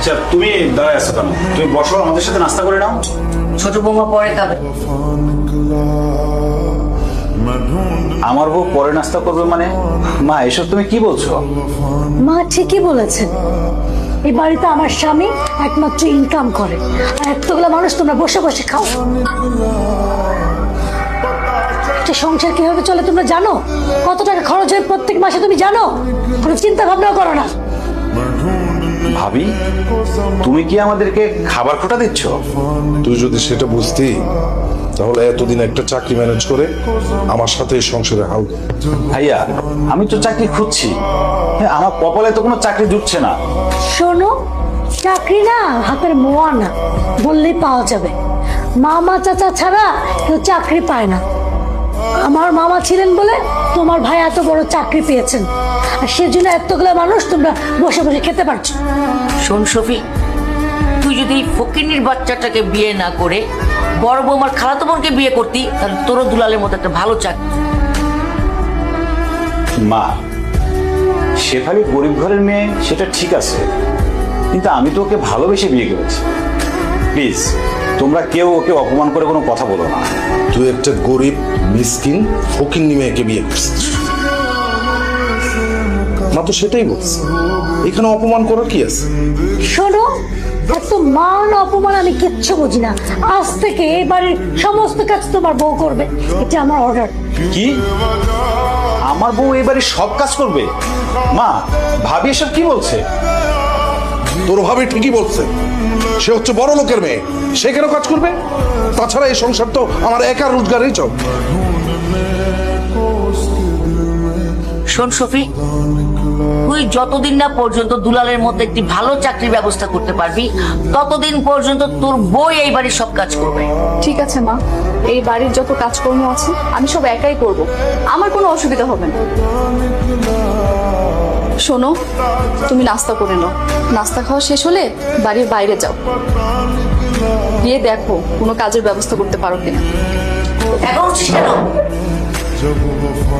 আচ্ছা তুমি দাঁড়ায় আছো কেন? তুমি বসো, আমাদের সাথে নাস্তা করে নাও। ছোট বৌমা পরে খাবে। আমার বউ পরে নাস্তা করবে মানে? মা এসব তুমি কি বলছো? মা ঠিকই বলেছেন, এই বাড়িতে আমার স্বামী একমাত্র ইনকাম করে, আর এতগুলো মানুষ তোমরা বসে বসে খাও। একটা সংসার কিভাবে চলে তোমরা জানো? কত টাকা খরচ হয় প্রত্যেক মাসে তুমি জানো? কোনো চিন্তা ভাবনাও করো না। ভাবি, তুমি কি আমাদেরকে খাবার খোটা দিচ্ছ? তুই যদি সেটা বুঝতি তাহলে এতদিন একটা চাকরি ম্যানেজ করে আমার সাথে এই সংসারে হাল। ভাইয়া, আমি তো চাকরি খুঁজছি, আমার কপালে তো কোনো চাকরি জুটছে না। শোনো, চাকরি না হাতের মোয়া না, বললেই পাওয়া যাবে। মামা চাচা ছাড়া কেউ চাকরি পায় না। আমার মামা ছিলেন বলে তোমার ভাই এত বড় চাকরি পেয়েছেন, আর সেজন্য এতগুলো মানুষ তোমরা বসে বসে খেতে পারছো। শোন শফি, তুই যদি ফকিন্নির বাচ্চাটাকে বিয়ে না করে বড় বৌমার খালাতো বোনকে বিয়ে করতি, তাহলে তোরও দুলালের মতো একটা ভালো চাকরি। মা, শেফালি গরিব ঘরের মেয়ে, সেটা ঠিক আছে, কিন্তু আমি তো ওকে ভালোবেসে বিয়ে করেছি। প্লিজ তোমরা কেউ ওকে অপমান করে কোনো কথা বলো না। তুই একটা গরিব মিসকিন ফকিন্নি মেয়েকে বিয়ে করছিস। মা তো সেটাই বলছে, এখানে অপমান করার কি আছে? শোনো, এত মান অপমান আমি কিচ্ছু বুঝি না। আজ থেকে এই বাড়ির সমস্ত কাজ তোমার বউ করবে, এটা আমার অর্ডার। কি? আমার বউ এবারে সব কাজ করবে? মা, ভাবি এসব কি বলছে? তোর ভাবি ঠিকই বলছে, সে হচ্ছে বড় লোকের মেয়ে, সে কেন কাজ করবে? তাছাড়া এই সংসার তো আমার একার রোজগারেই চল। শোন শফি, তুই যতদিন না পর্যন্ত দুলালের মধ্যে একটি ভালো চাকরির ব্যবস্থা করতে পারবি, ততদিন পর্যন্ত তোর বই এই বাড়ির সব কাজ করবে। ঠিক আছে মা, এই বাড়ির যত কাজকর্ম আছে আমি সব একাই করব, আমার কোনো অসুবিধা হবে না। শোনো, তুমি নাস্তা করে নাও, নাস্তা খাওয়া শেষ হলে বাড়ির বাইরে যাও, গিয়ে দেখো কোনো কাজের ব্যবস্থা করতে পারো কিনা। এখন উঠছিস কেন?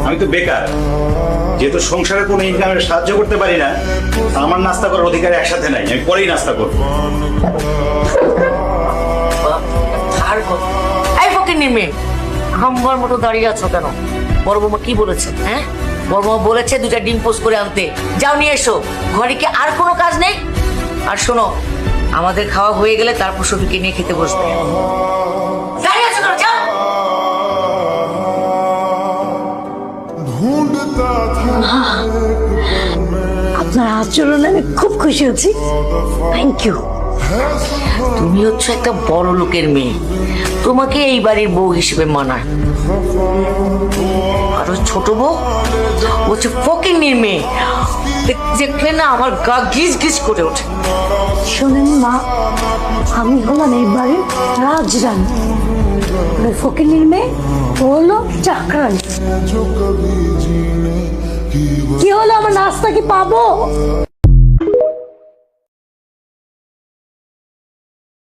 আমি তো বেকার, যেহেতু সংসারে কোনো ইনকামের সাহায্য করতে পারি না, আমার নাস্তা করার অধিকার একসাথে নাই, আমি পরেই নাস্তা করবো। আর কত? এই ফকিন্নির মেয়ে, হাম্বার মতো দাঁড়িয়ে আছো কেন? বড় বৌমা কি বলেছে? হ্যাঁ, বড় বৌমা বলেছে দুটা ডিম পোস্ট করে আনতে। যাও নিয়ে এসো। ঘরে কি আর কোনো কাজ নেই? আর শোনো, আমাদের খাওয়া হয়ে গেলে তারপর শফিকে নিয়ে খেতে বসবে। দাঁড়িয়ে আছো কেন? যাও। আপনার আচরণে আমি খুব খুশি হচ্ছি, থ্যাংক ইউ। তুমি হচ্ছে একটা বড় লোকের মেয়ে, তোমাকে এই বাড়ির বউ হিসেবে মানায়। আর ওই ছোট বউ হচ্ছে ফকিন্নির মেয়ে, দেখলে না আমার গা গিজ গিজ করে ওঠে। শোনেন মা, আমি হলাম এই বাড়ির রাজরানী, ফকিন্নির মেয়ে ও হলো চাকরানী। কি হলো, আমার নাস্তা কি পাবো?